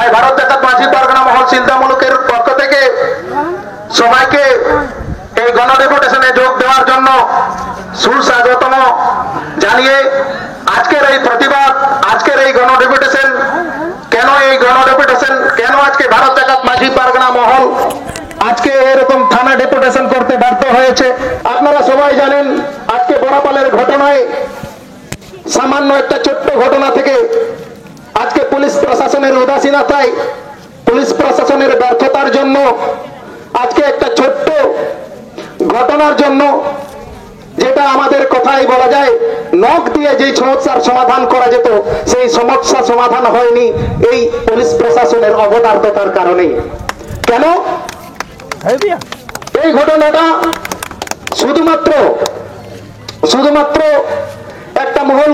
তাই ভারত জাকাত মাঝি পারগনা মহল সিলদা মুলুকের পক্ষ থেকে সবাইকে এই গণডেপুটেশনে যোগ দেওয়ার জন্য সুস্বাগতম জানিয়ে আজকের এই প্রতিবাদ, আজকের এই গণডেপুটেশন, কেন এই গণডেপুটেশন, কেন আজকে ভারত জাকাত মাঝি পারগনা মহল আজকে এরকম থানা ডেপুটেশন করতে বাধ্য হয়েছে। আপনারা সবাই জানেন আজকে বড়াপালের ঘটনায়, সামান্য একটা ছোট্ট ঘটনা থেকে আজকে পুলিশ প্রশাসনের উদাসীনতায়, পুলিশ প্রশাসনের ব্যর্থতার জন্য, আজকে একটা ছোট্ট ঘটনার জন্য, যেটা আমাদের কথাই বলা যায় নখ দিয়ে যে সমস্যার সমাধান করা যেত সেই সমস্যা সমাধান হয়নি এই পুলিশ প্রশাসনের অবদার্থতার কারণে। কেন এই ঘটনাটা শুধুমাত্র একটা মহল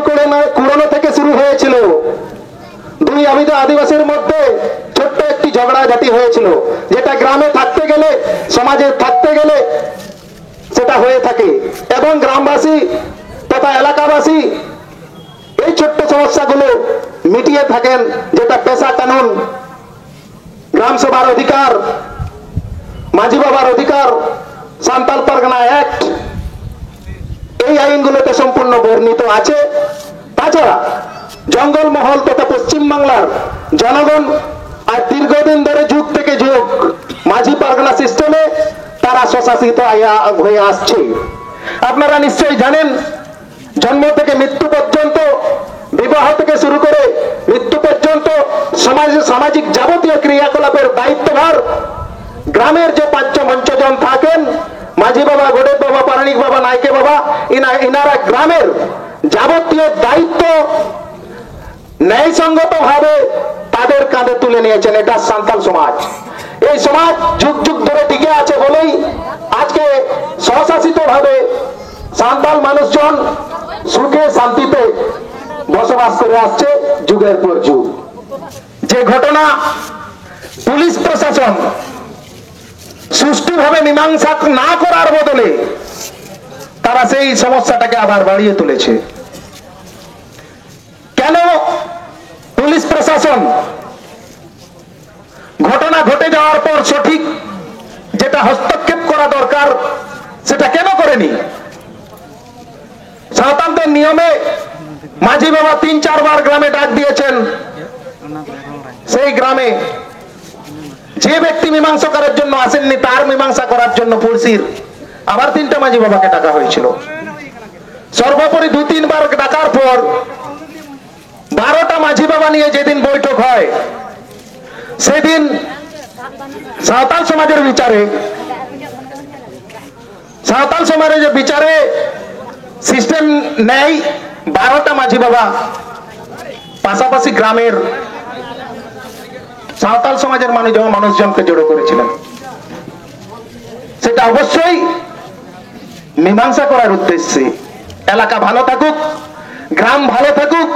কুড়ানো থেকে শুরু হয়েছিল। দুই আদিবাসীর মধ্যে ছোট্ট একটি ঝগড়াঝাটি হয়েছিল, যেটা গ্রামে থাকতে গেলে, সমাজে থাকতে গেলে সেটা হয়ে থাকে, এবং গ্রামবাসী তথা এলাকাবাসী এই ছোট্ট সমস্যাগুলো মিটিয়ে থাকেন, যেটা পেশা কানুন, গ্রাম সভার অধিকার, মাঝি বাবার অধিকার, সান্তাল পারগনা অ্যাক্ট, এই আইনগুলোতে সম্পূর্ণ বর্ণিত আছে। তাছাড়া জঙ্গলমহল তথা পশ্চিমবাংলার জনগণ আর দীর্ঘদিন ধরে যুগ থেকে যুগ মাঝি পারগনা সিস্টেমে তারা স্বশাসিত হয়ে আসছে। আপনারা নিশ্চয়ই জানেন জন্ম থেকে মৃত্যু পর্যন্ত, বিবাহ থেকে শুরু করে মৃত্যু পর্যন্ত সামাজিক যাবতীয় ক্রিয়াকলাপের দায়িত্বভার গ্রামের যে পঞ্চজন থাকেন, মাঝি বাবা, গডেপ বাবা, পারানিক বাবা, নাইকে বাবা, ইনারা গ্রামের যাবতীয় দায়িত্ব ন্যায়সঙ্গত ভাবে তাদের কাঁধে তুলে নিয়েছেন। এটা সান্তাল সমাজ। এই সমাজ যুগ যুগ ধরে টিকে আছে বলেই আজকে স্বশাসিত ভাবে সান্তাল মানুষজন সুখে শান্তিতে বসবাস করে আসছে যুগের পর যুগ। যে ঘটনা পুলিশ প্রশাসন সুষ্ঠুভাবে মীমাংসা না করার বদলে তারা সেই সমস্যাটাকে আবার বাড়িয়ে তুলেছে। কেন পুলিশ প্রশাসন ঘটনা ঘটে যাওয়ার পর সঠিক যেটা হস্তক্ষেপ করা দরকার সেটা কেন করেনি? সাঁওতালদের নিয়মে মাঝি বাবা ৩-৪ বার গ্রামে ডাক দিয়েছেন। সেই গ্রামে যে ব্যক্তি মীমাংসা করার জন্য আসেননি তার মীমাংসা করার জন্য পুলিশের আবার ৩টা মাঝি বাবাকে ডাকা হয়েছিল। সর্বোপরি ২-৩ বার ডাকার পর 12টা মাঝি বাবা নিয়ে যেদিন বৈঠক হয়, সেদিন সাঁওতাল সমাজের বিচারে সিস্টেম নেই। 12টা মাঝি বাবা পাশাপাশি গ্রামের সাঁওতাল সমাজের মানুষজনকে জড়ো করেছিলেন। সেটা অবশ্যই মীমাংসা করার উদ্দেশ্যে, এলাকা ভালো থাকুক, গ্রাম ভালো থাকুক,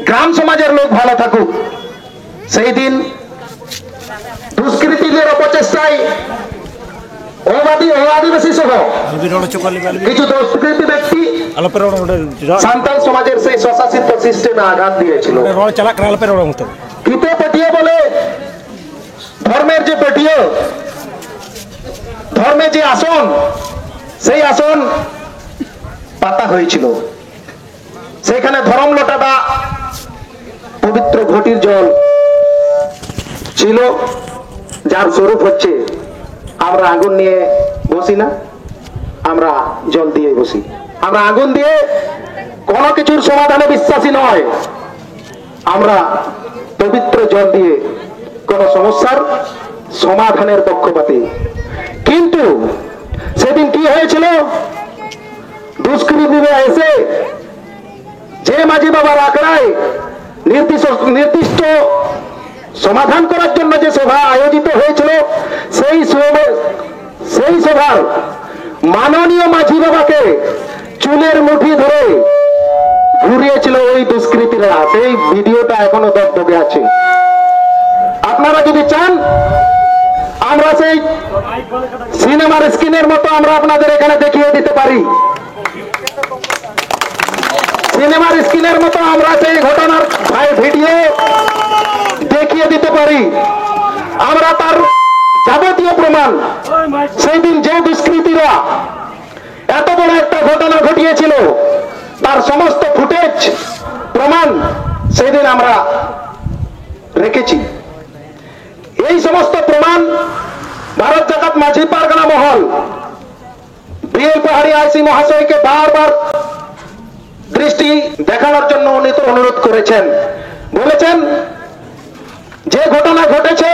গ্রাম সমাজের লোক ভালো থাকুক। সেই দিন দুষ্কৃতীদের অপচেষ্টায় আদিবাসী সহ কিছু দুষ্কৃতী ব্যক্তি সান্তাল সমাজের সেই স্বশাসিত সিস্টেমে আঘাত দিয়েছিল। কিতে পেটিয়ে বলে ধর্মের যে পেটিয়ে, ধর্মের যে আসন, সেই আসন পাতা হয়েছিল। সেখানে ধরম লোটা বা পবিত্র ঘটির জল ছিল, যার স্বরূপ হচ্ছে আমরা আগুন নিয়ে বসি না, আমরা জল দিয়ে বসি। আমরা আগুন দিয়ে কোনো কিছুর সমাধানে বিশ্বাসী নয়, আমরা পবিত্র জল দিয়ে কোন সমস্যার সমাধানের পক্ষপাতী। কিন্তু সেদিন কি হয়েছিল? দুষ্কৃতীরা এসে যে মাঝি বাবার আখড়ায় নির্দিষ্ট সমাধান করার জন্য যে সভা আয়োজিত হয়েছিল, সেই সভার মাননীয় মাঝি বাবাকে চুলের মুঠি ধরে ঘুরিয়েছিল ওই দুষ্কৃতীরা। সেই ভিডিওটা এখনো দগদগে আছে। আপনারা যদি চান আমরা সেই সিনেমার স্ক্রিনের মতো আমরা আপনাদের এখানে দেখিয়ে দিতে পারি। সিনেমার স্ক্রিনের মতো আমরা সেই ঘটনার ভিডিও দেখিয়ে দিতে পারি, আমরা তার যাবতীয় প্রমাণ, সেই দিন যে দুষ্কৃতীরা এত বড় একটা ঘটনা ঘটিয়েছিল তার সমস্ত ফুটেজ প্রমাণ সেদিন আমরা রেখেছি। এই সমস্ত প্রমাণ ভারত জাকাত মাঝি পারগানা মহল বিএল পাহাড়ি আইসি মহাশয়কে বারবার দৃষ্টি দেখানোর জন্য অনুরোধ করেছেন। বলেছেন যে ঘটনা ঘটেছে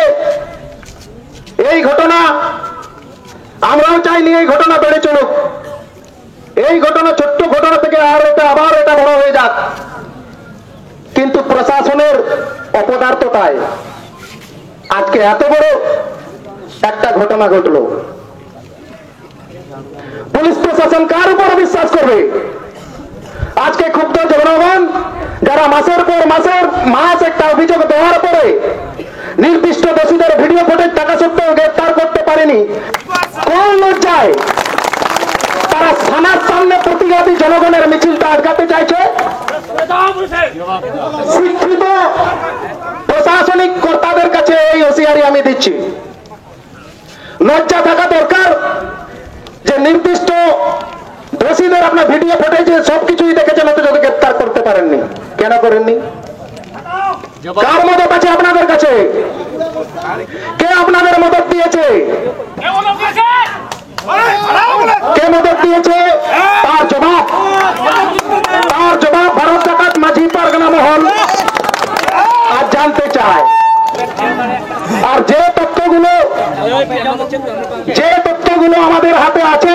এই ঘটনা আমরাও চাইনি এই ঘটনা বেড়ে চলুক, এই ঘটনা ছোট্ট ঘটনা থেকে আবার এটা বড় হয়ে যাক, কিন্তু প্রশাসনের অপদার্থতায় আজকে এত বড় একটা ঘটনা ঘটল। পুলিশ প্রশাসন কার উপর বিশ্বাস করবে? আজকে ক্ষুব্ধ জনগণ যারা মাসের পর মাস একটা অভিযোগ দেওয়ার পরে নির্দিষ্ট দোষীদের ভিডিও ফুটেজ টাকা সত্ত্বেও গ্রেফতার করতে পারেনি, কোন লজ্জায় তারা থানার সামনে প্রতিবাদী জনগণের মিছিলটা আটকাতে চাইছে? শিক্ষিত প্রশাসনিক কর্তাদের কাছে এই হুঁশিয়ারি আমি দিচ্ছি, লজ্জা থাকা দরকার যে নির্দিষ্ট দোষীদের আপনার ভিডিও ফুটেজে সবকিছুই দেখেছেন অথচ গ্রেফতার করতে পারেননি। কেন করেননি? কার মদত আছে আপনাদের কাছে? কে আপনাদের মদত দিয়েছে? কে মদত দিয়েছে? তার জবাব ভারত জাকাত মাঝি পারগানা মহল আজ জানতে চায়। আর যে তথ্যগুলো আমাদের হাতে আছে,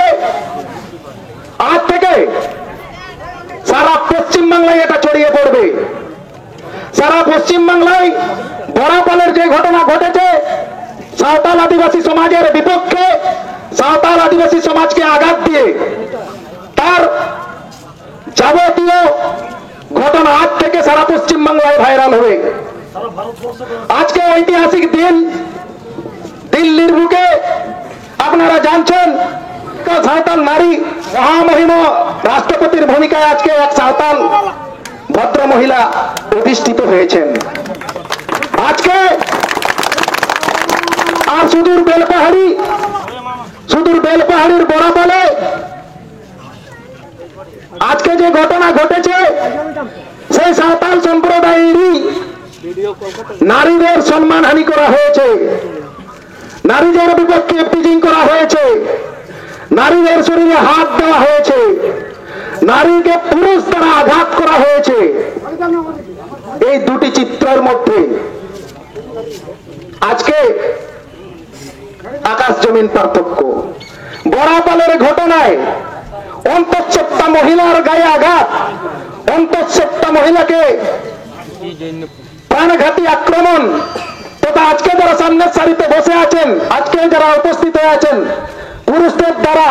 আজ থেকে সারা পশ্চিমবাংলায় এটা ছড়িয়ে পড়বে। সারা পশ্চিমবাংলায় বড়াপালের যে ঘটনা ঘটেছে, সাঁওতাল আদিবাসী সমাজের বিপক্ষে, সাঁওতাল আদিবাসী সমাজকে আঘাত দিয়ে তার যাবতীয় ঘটনা আজ থেকে সারা পশ্চিমবাংলায় ভাইরাল হবে। আজকে ঐতিহাসিক দিন, দিল্লির বুকে আপনারা জানছেন সাঁওতাল নারী মহামহিম রাষ্ট্রপতির ভূমিকায় আজকে এক সাঁওতাল ভদ্র মহিলা প্রতিষ্ঠিত হয়েছেন। আজকে আর সুদূর বেলপাহাড়ির বড়াপালে আজকে যে ঘটনা ঘটেছে, সেই সাঁওতাল সম্প্রদায়েরই নারীদের সম্মানহানি করা হয়েছে, নারীদের বিপক্ষে পিজিং করা হয়েছে, নারীদের শরীরে হাত দেওয়া হয়েছে, নারীকে পুরুষ দ্বারা আঘাত করা হয়েছে। এই দুটি চিত্রের মধ্যে আজকে আকাশ জমিন পার্থক্য। বড়াপালের ঘটনায় অন্তঃসত্ত্বা মহিলার গায়ে আঘাত, অন্তঃসত্ত্বা মহিলাকে প্রাণঘাতী আক্রমণ, তথা আজকে যারা সামনের সারিতে বসে আছেন, আজকে যারা উপস্থিত হয়ে আছেন, পুরুষদের দ্বারা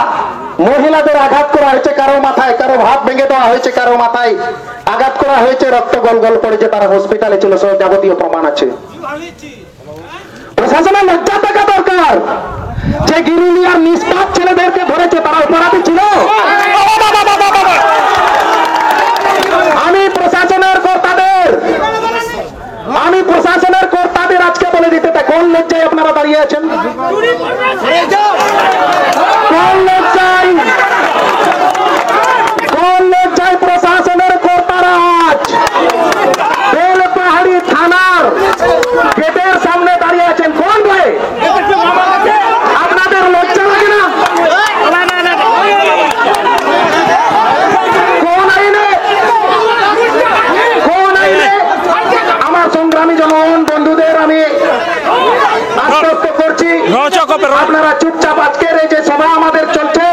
মহিলাদের আঘাত করা হয়েছে, কারো মাথায়, কারো হাত ভেঙে দেওয়া হয়েছে, কারো মাথায় আঘাত করা হয়েছে, রক্ত গল গল পড়েছে, তারা হসপিটালে ছিল, সব যাবতীয় প্রমাণ আছে। প্রশাসনের লজ্জা থাকা দরকার যে গিরিলি আর নিষ্পাপ ছেলেদেরকে ধরেছে, তারা অপরাধী ছিল। আমি প্রশাসনের কর্তাদের আজকে বলে দিতে চাই, কোন লজ্জায় আপনারা দাঁড়িয়ে আছেন? কোন লজ্জায় প্রশাসনের কর্তারা আজ বেলপাহাড়ি থানার গেটের সামনে দাঁড়িয়ে আছেন? কোন ভয়ে? আপনাদের লজ্জা লাগে না? কোন আইনে? আমার সংগ্রামী জনগণ বন্ধুদের আমি আশ্বস্ত করছি, আপনারা চুপচাপ আজকের এই যে সভা আমাদের চলছে,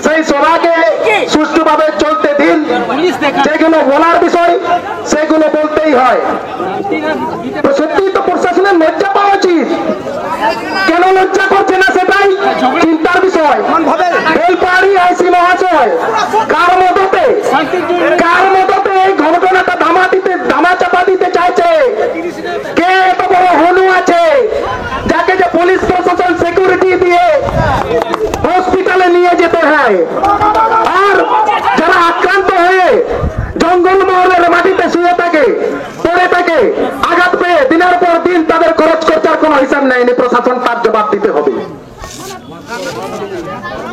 সেই সভাকে সুষ্ঠুভাবে চলতে দিন। যেগুলো বলার বিষয় সেগুলো বলতেই হয়। সত্যি তো প্রশাসনের লজ্জা পাওয়া উচিত, কেন লজ্জা করছে না সেটাই চিন্তার বিষয়। বেলপাহাড়ি আইসি মহাশয় কার মদতে এই ঘটনাটা ধামাচাপা দিতে চাইছে? কে এত বড় হনু আছে যাকে যে পুলিশ প্রশাসন সিকিউরিটি দিয়ে হসপিটালে নিয়ে যেতে হয়, আর যারা আক্রান্ত হয়ে জঙ্গল মহলের মাটিতে শুয়ে থাকে, পড়ে থাকে, আঘাত পেয়ে দিনের পর কোনো হিসাব নেয়নি, প্রশাসন তার জবাব দিতে হবে।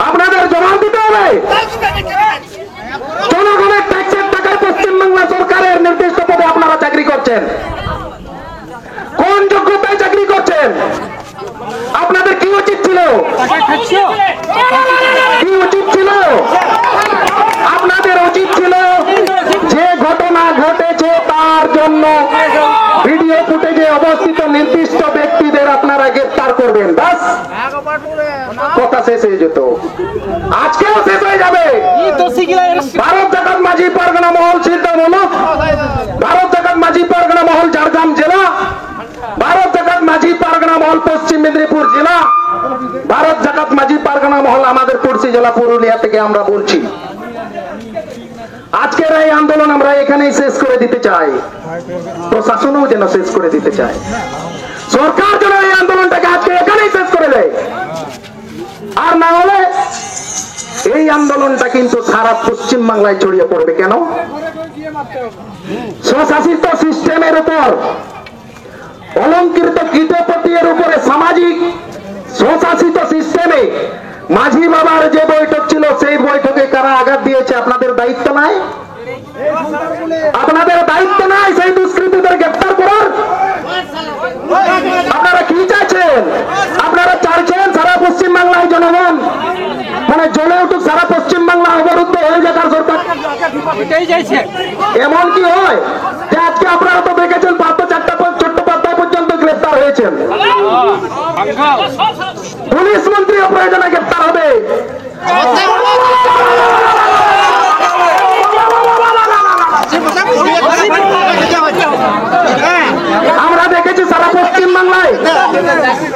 আপনাদের জবাব দিতে হবে। জনগণের ট্যাক্সের টাকায় পশ্চিমবাংলা সরকারের নির্দিষ্ট পদে আপনারা চাকরি করছেন। কোন যোগ্যতায় চাকরি করছেন? আপনাদের কি উচিত ছিল? কি উচিত ছিল? আপনাদের উচিত ছিল যে ঘটনা ঘটেছে তার জন্য ভিডিও ফুটেজে অবস্থিত নির্দিষ্ট ব্যক্তিদের আপনারা গ্রেফতার করবেন, বাস কথা শেষ হয়ে যেত। আজকেও শেষ হয়ে যাবে। ভারত জাকাত মাঝি পারগনা মহল সিদ্ধামূলক, ভারত জাকাত মাঝি পারগনা মহল ঝাড়গ্রাম জেলা, ভারত জাকাত মাঝি পারগনা মহল পশ্চিম মেদিনীপুর জেলা, ভারত জাকাত মাঝি পারগনা মহল আমাদের পড়শি জেলা পুরুলিয়া থেকে আমরা বলছি, আজকের এই আন্দোলন আমরা এখানেই শেষ করে দিতে চাই। প্রশাসনও যেন শেষ করে দিতে চায়, সরকার যেন এই আন্দোলনটাকে আজকে এখানেই শেষ করে দেয়। আর না হলে এই আন্দোলনটা কিন্তু সারা পশ্চিম বাংলায় ছড়িয়ে পড়বে। কেন? স্বশাসিত সিস্টেমের উপর, অলঙ্কৃত কীটপতির উপরে সামাজিক স্বশাসিত সিস্টেমে মাঝি বাবার যে বৈঠক ছিল সেই বৈঠকে কারা আঘাত দিয়েছে আপনাদের দায়িত্ব নাই? আপনাদের দায়িত্ব নাই সেই দুষ্কৃতীদের গ্রেফতার করার? আপনারা কি চাইছেন? আপনারা চাইছেন সারা পশ্চিম বাংলায় জনগণ মানে জ্বলে উঠুক, সারা পশ্চিম বাংলা অবরুদ্ধ হয়ে যাক আর সরকার? এমন কি হয় যে আজকে আপনারা তো দেখেছেন পার্থ চট্টোপাধ্যায় পর্যন্ত গ্রেফতার হয়েছেন, পুলিশ মন্ত্রী প্রয়োজনে গ্রেফতার হবে। আমরা দেখেছি সারা পশ্চিম বাংলায়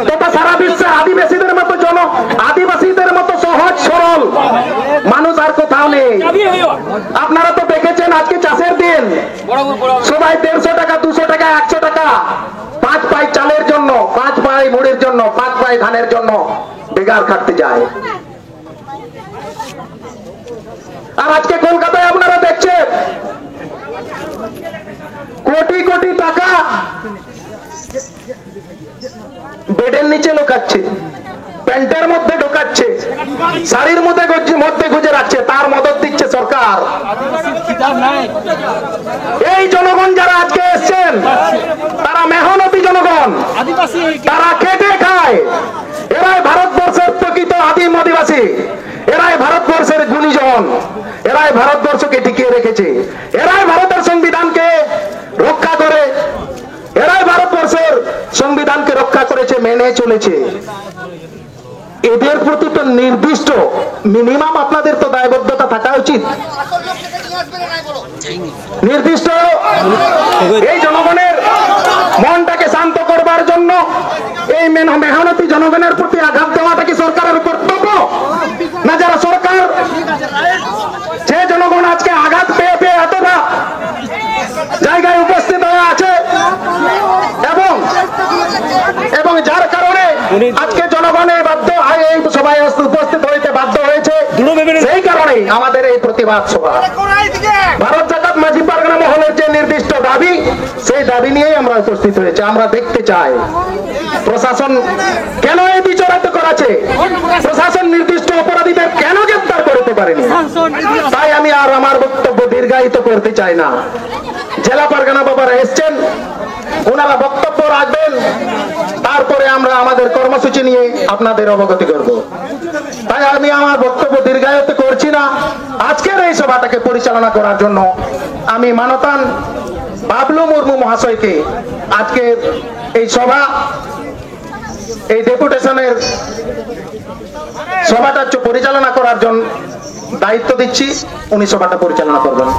তথা সারা বিশ্বে আদিবাসীদের মতো আদিবাসীদের মতো সহজ সরল মানুষ আর কোথাও নেই। আপনারা তো দেখেছেন আজকে চাষের দিন, সবাই 150 টাকা 200 টাকা 100 টাকা 5 পাই চালের জন্য, 5 পাই মুড়ির জন্য, 5 পাই ধানের জন্য বেকার খাটতে যায়। আর আজকে কলকাতায় আপনারা দেখছেন কোটি কোটি টাকা বেডের নিচে ঢোকাচ্ছে, প্যান্টের মধ্যে ঢোকাচ্ছে, শাড়ির মধ্যে গুজে রাখছে, তার মদত দিচ্ছে সরকার। এই জনগণ যারা আজকে এসছেন তারা মেহনতি জনগণ, তারা খেটে খায়। এরাই ভারতবর্ষের প্রকৃত আদিম আদিবাসী, এরাই ভারতবর্ষের গুণীজন, এরাই ভারতবর্ষকে টিকিয়ে রেখেছে, এরাই ভারতের সংবিধানকে রক্ষা করে, এরাই ভারতবর্ষের সংবিধানকে রক্ষা করেছে, মেনে চলেছে। এদের প্রতি তো নির্দিষ্ট মিনিমাম আপনাদের তো দায়বদ্ধতা থাকা উচিত। নির্দিষ্ট এই জনগণের মনটাকে শান্ত করবার জন্য এই মেহনতি জনগণের প্রতি আঘাত দেওয়াটা কি সরকারের কর্তব্য? না যারা সরকার, যে জনগণ আজকে আঘাত পেয়ে পেয়ে এতটা জায়গায় উপস্থিত হয়ে আছে এবং যার কারণে আজকে জনগণের বাধ্য হয় এই সভায় উপস্থিত হইতে বাধ্য হয়েছে, সেই কারণে আমাদের এই প্রতিবাদ সভা। ভারত জাকাত মাঝি পারগনা মহলের যে নির্দিষ্ট দাবি, সেই দাবি নিয়েই আমরা উপস্থিত হয়েছে। আমরা দেখতে চাই প্রশাসন কেন এই বিচারাতে করাছে, প্রশাসন নির্দিষ্ট অপরাধীদের কেন গ্রেফতার করতে পারেনি। তাই আমি আর আমার বক্তব্য দীর্ঘায়িত করতে চাই না। জেলা পারগনা বাবারা এসছেন, ওনারা বক্তব্য রাখবেন, তারপরে আমরা আমাদের কর্মসূচি নিয়ে আপনাদের অবগতি করব। তাই আমি আমার বক্তব্য দীর্ঘায়িত করছি না। আজকের এই সভাটাকে পরিচালনা করার জন্য আমি মানতান বাবলু মুর্মু মহাশয়কে আজকে এই সভা, এই ডেপুটেশনের সভাটা পরিচালনা করার জন্য দায়িত্ব দিচ্ছি। উনি সভাটা পরিচালনা করবেন।